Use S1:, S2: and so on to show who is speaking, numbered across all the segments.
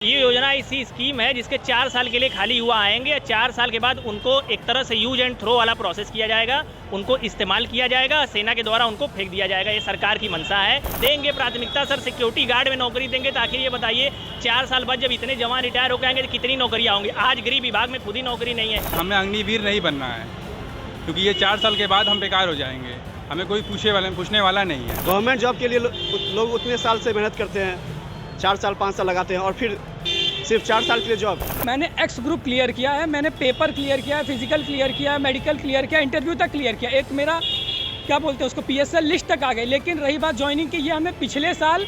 S1: ये योजना ऐसी स्कीम है जिसके 4 साल के लिए खाली युवा आएंगे। 4 साल के बाद उनको एक तरह से यूज एंड थ्रो वाला प्रोसेस किया जाएगा, उनको इस्तेमाल किया जाएगा, सेना के द्वारा उनको फेंक दिया जाएगा। ये सरकार की मंशा है। देंगे प्राथमिकता सर, सिक्योरिटी गार्ड में नौकरी देंगे। तो आखिर ये बताइए 4 साल बाद जब इतने जवान रिटायर होकर आएंगे तो कितनी नौकरियाँ होंगी? आज गृह विभाग में खुद ही नौकरी नहीं है।
S2: हमें अग्निवीर नहीं बनना है, क्योंकि ये 4 साल के बाद हम बेकार हो जाएंगे। हमें कोई पूछने वाला नहीं है।
S3: गवर्नमेंट जॉब के लिए लोग उतने साल से मेहनत करते हैं, 4 साल 5 साल लगाते हैं और फिर सिर्फ 4 साल के लिए जॉब।
S4: मैंने एक्स ग्रुप क्लियर किया है, मैंने पेपर क्लियर किया है, फिजिकल क्लियर किया है, मेडिकल क्लियर किया, इंटरव्यू तक क्लियर किया। एक मेरा क्या बोलते हैं उसको PSL लिस्ट तक आ गई। लेकिन रही बात ज्वाइनिंग की, ये हमें पिछले साल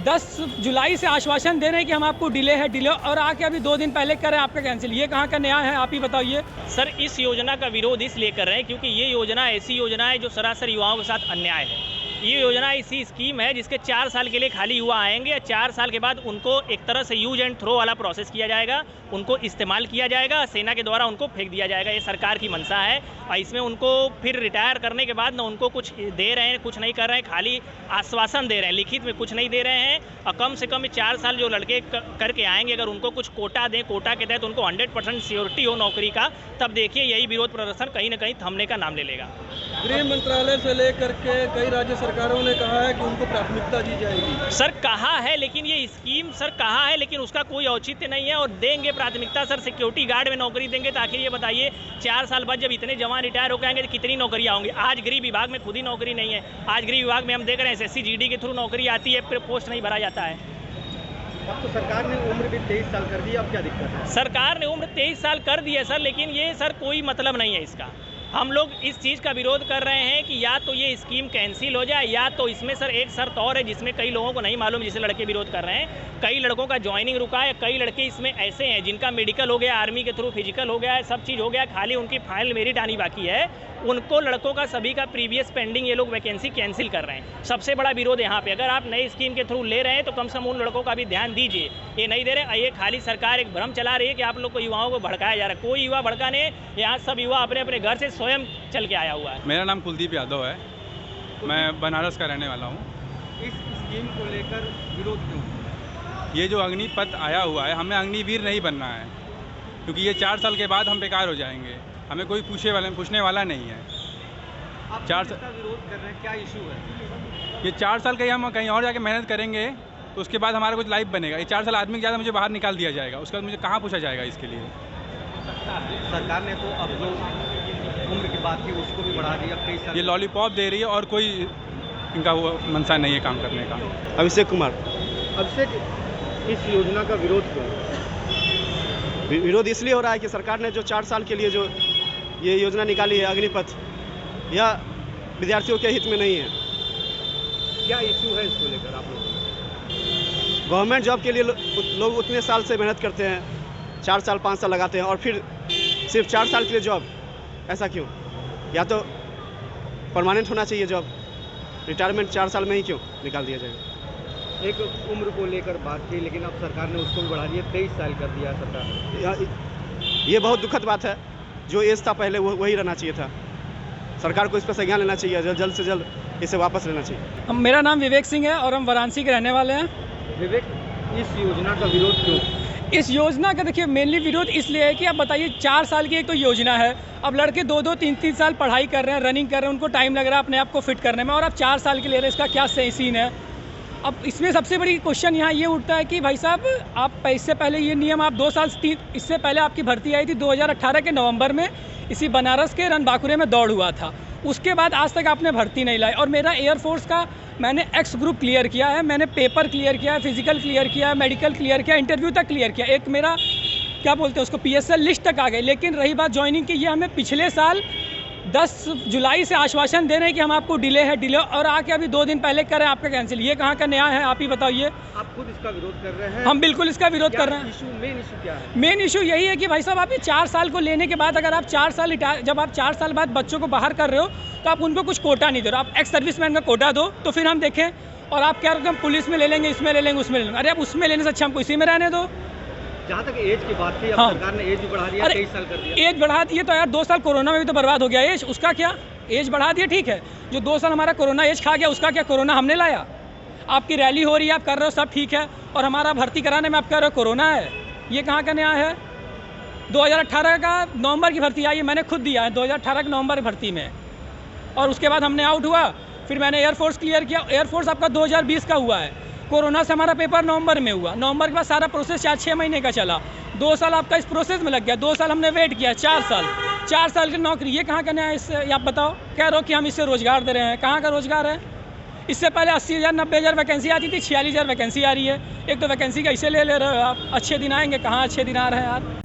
S4: 10 जुलाई से आश्वासन दे रहे हैं कि हम आपको डिले और आके अभी 2 दिन पहले करें आपका कैंसिल। ये कहाँ का न्याय है, आप ही बताइए।
S1: सर इस योजना का विरोध इसलिए कर रहे हैं क्योंकि ये योजना ऐसी योजना है जो सरासर युवाओं के साथ अन्याय है। ये योजना ऐसी स्कीम है जिसके 4 साल के लिए खाली युवा आएंगे। 4 साल के बाद उनको एक तरह से यूज एंड थ्रो वाला प्रोसेस किया जाएगा, उनको इस्तेमाल किया जाएगा, सेना के द्वारा उनको फेंक दिया जाएगा। ये सरकार की मंशा है। और इसमें उनको फिर रिटायर करने के बाद ना उनको कुछ दे रहे हैं, कुछ नहीं कर रहे हैं, खाली आश्वासन दे रहे हैं, लिखित में कुछ नहीं दे रहे हैं। और कम से कम 4 साल जो लड़के करके आएंगे, अगर उनको कुछ कोटा दें, कोटा के तहत उनको 100% सिक्योरिटी हो नौकरी का, तब देखिए यही विरोध प्रदर्शन कहीं ना कहीं थमने का नाम ले लेगा।
S5: गृह मंत्रालय से लेकर के कई राज्य सरकारों ने कहा है कि उनको प्राथमिकता दी जाएगी।
S1: सर कहा है, लेकिन ये स्कीम सर कहा है, लेकिन उसका कोई औचित्य नहीं है। और देंगे प्राथमिकता सर, सिक्योरिटी गार्ड में नौकरी देंगे। तो आखिर ये बताइए 4 साल बाद जब इतने जवान रिटायर होकर आएंगे तो कितनी नौकरियाँ होंगी? आज गृह विभाग में खुद ही नौकरी नहीं है। आज गृह विभाग में हम देख रहे हैं SSC GD के थ्रू नौकरी आती है, फिर पोस्ट नहीं भरा जाता है।
S5: अब तो सरकार ने उम्र भी 23 साल कर दी, अब क्या दिक्कत है?
S1: सरकार ने उम्र 23 साल कर दी है सर, लेकिन ये सर कोई मतलब नहीं है इसका। हम लोग इस चीज़ का विरोध कर रहे हैं कि या तो ये स्कीम कैंसिल हो जाए, या तो इसमें सर एक शर्त और है जिसमें कई लोगों को नहीं मालूम, जिसे लड़के विरोध कर रहे हैं। कई लड़कों का ज्वाइनिंग रुका है। कई लड़के इसमें ऐसे हैं जिनका मेडिकल हो गया, आर्मी के थ्रू फिजिकल हो गया है, सब चीज़ हो गया, खाली उनकी फाइनल मेरिट आनी बाकी है। उनको लड़कों का सभी का प्रीवियस पेंडिंग ये लोग वैकेंसी कैंसिल कर रहे हैं। सबसे बड़ा विरोध यहाँ पे, अगर आप नई स्कीम के थ्रू ले रहे हैं तो कम से कम उन लड़कों का भी ध्यान दीजिए। ये नहीं दे रहे। ये खाली सरकार एक भ्रम चला रही है कि आप लोग को युवाओं को भड़काया जा रहा है। कोई युवा भड़का नहीं, यहाँ सब युवा अपने अपने घर से स्वयं चल के आया हुआ है।
S2: मेरा नाम कुलदीप यादव है, मैं बनारस का रहने वाला हूँ।
S5: इस स्कीम को लेकर विरोध क्यों?
S2: ये जो अग्निपथ आया हुआ है, हमें अग्निवीर नहीं बनना है, क्योंकि ये 4 साल के बाद हम बेकार हो जाएंगे। हमें कोई पूछने वाला नहीं है।
S5: आप
S2: 4
S5: इसका विरोध कर रहे हैं, क्या इशू है?
S2: ये 4 साल का ही हम कहीं और जाके मेहनत करेंगे तो उसके बाद हमारा कुछ लाइफ बनेगा। ये 4 साल आदमी के ज़्यादा मुझे बाहर निकाल दिया जाएगा, उसके बाद मुझे कहाँ पूछा जाएगा इसके लिए?
S5: सरकार ने तो अब जो उम्र की बात थी उसको भी बढ़ा दिया, 23 साल।
S2: ये लॉलीपॉप दे रही है और कोई इनका वो मंशा नहीं है काम करने का।
S3: अभिषेक कुमार।
S5: अभिषेक, इस योजना का विरोध क्यों?
S3: विरोध इसलिए हो रहा है कि सरकार ने जो 4 साल के लिए जो ये योजना निकाली है अग्निपथ, यह विद्यार्थियों के हित में नहीं है।
S5: क्या इशू है इसको लेकर आप लोगों को?
S3: गवर्नमेंट जॉब के लिए लोग उतने साल से मेहनत करते हैं, 4 साल 5 साल लगाते हैं और फिर सिर्फ 4 साल के लिए जॉब। ऐसा क्यों? या तो परमानेंट होना चाहिए जॉब, रिटायरमेंट 4 साल में ही क्यों निकाल दिया जाएगा?
S5: एक उम्र को लेकर बात थी, लेकिन अब सरकार ने उसको भी बढ़ा दिया, 23 साल कर दिया सरकार ने।
S3: ये बहुत दुखद बात है। जो एज था पहले वही रहना चाहिए था। सरकार को इस पर संज्ञान लेना चाहिए, जल्द से जल्द इसे वापस लेना चाहिए।
S4: मेरा नाम विवेक सिंह है और हम वाराणसी के रहने वाले हैं।
S5: विवेक, इस योजना का विरोध क्यों?
S4: इस योजना का देखिए मेनली विरोध इसलिए है कि आप बताइए 4 साल की एक तो योजना है। अब लड़के 2-2, 3-3 साल पढ़ाई कर रहे हैं, रनिंग कर रहे हैं, उनको टाइम लग रहा है अपने आप को फिट करने में, और आप 4 साल के ले रहे हैं। इसका क्या सही सीन है? अब इसमें सबसे बड़ी क्वेश्चन यहाँ ये उठता है कि भाई साहब, आप इससे पहले ये नियम आप 2 साल 3 इससे पहले आपकी भर्ती आई थी 2018 के नवंबर में, इसी बनारस के रनबाकुरे में दौड़ हुआ था। उसके बाद आज तक आपने भर्ती नहीं लाई। और मेरा एयरफोर्स का मैंने एक्स ग्रुप क्लियर किया है, मैंने पेपर क्लियर किया है, फिजिकल क्लियर किया है, मेडिकल क्लियर किया, इंटरव्यू तक क्लियर किया। एक मेरा क्या बोलते हैं उसको PSL लिस्ट तक आ गई। लेकिन रही बात ज्वाइनिंग की, ये हमें पिछले साल 10 जुलाई से आश्वासन दे रहे हैं कि हम आपको डिले और आके अभी 2 दिन पहले करें आपका कैंसिल। ये कहाँ का न्याय है, आप ही बताइए।
S5: आप खुद इसका विरोध कर रहे हैं?
S4: हम बिल्कुल इसका विरोध कर रहे हैं।
S5: मेन इशू क्या है?
S4: मेन इशू यही है कि भाई साहब, आप ये 4 साल को लेने के बाद अगर आप 4 साल जब आप 4 साल बाद बच्चों को बाहर कर रहे हो तो आप उनको कुछ कोटा नहीं दे रहे हो। आप एक्स सर्विसमैन का कोटा दो तो फिर हम देखें। और आप क्या हम पुलिस में ले लेंगे, इसमें ले लेंगे, उसमें ले लेंगे। अरे आप उसमें लेने से अच्छा हमको इसी में रहने दो।
S5: जहाँ तक एज की बात थी, अब
S4: हाँ।
S5: सरकार ने एज भी बढ़ा दिया, 23 साल कर दिया।
S4: एज बढ़ा दिए तो यार 2 साल कोरोना में भी तो बर्बाद हो गया एज, उसका क्या? एज बढ़ा दिया ठीक है, जो 2 साल हमारा कोरोना एज खा गया उसका क्या? कोरोना हमने लाया। आपकी रैली हो रही है, आप कर रहे हो, सब ठीक है, और हमारा भर्ती कराने में आप कह रहे हो कोरोना है। ये कहाँ का न्याय है? 2018 का नवंबर की भर्ती आई है, मैंने खुद दिया है 2018 के नवंबर भर्ती में, और उसके बाद हमने आउट हुआ। फिर मैंने एयरफोर्स क्लियर किया। एयरफोर्स आपका 2020 का हुआ है, कोरोना से हमारा पेपर नवंबर में हुआ। नवंबर के बाद सारा प्रोसेस 4-6 महीने का चला, 2 साल आपका इस प्रोसेस में लग गया। 2 साल हमने वेट किया, 4 साल की नौकरी। ये कहाँ का न्याय? इससे आप बताओ। कह रहे हो कि हम इससे रोज़गार दे रहे हैं, कहाँ का रोज़गार है? इससे पहले 80,000 90,000 वैकेंसी आती थी, 46,000 वैकेंसी आ रही है। एक तो वैकेंसी का इसे ले रहे हो आप। अच्छे दिन आएंगे, कहाँ अच्छे दिन आ रहे हैं यार?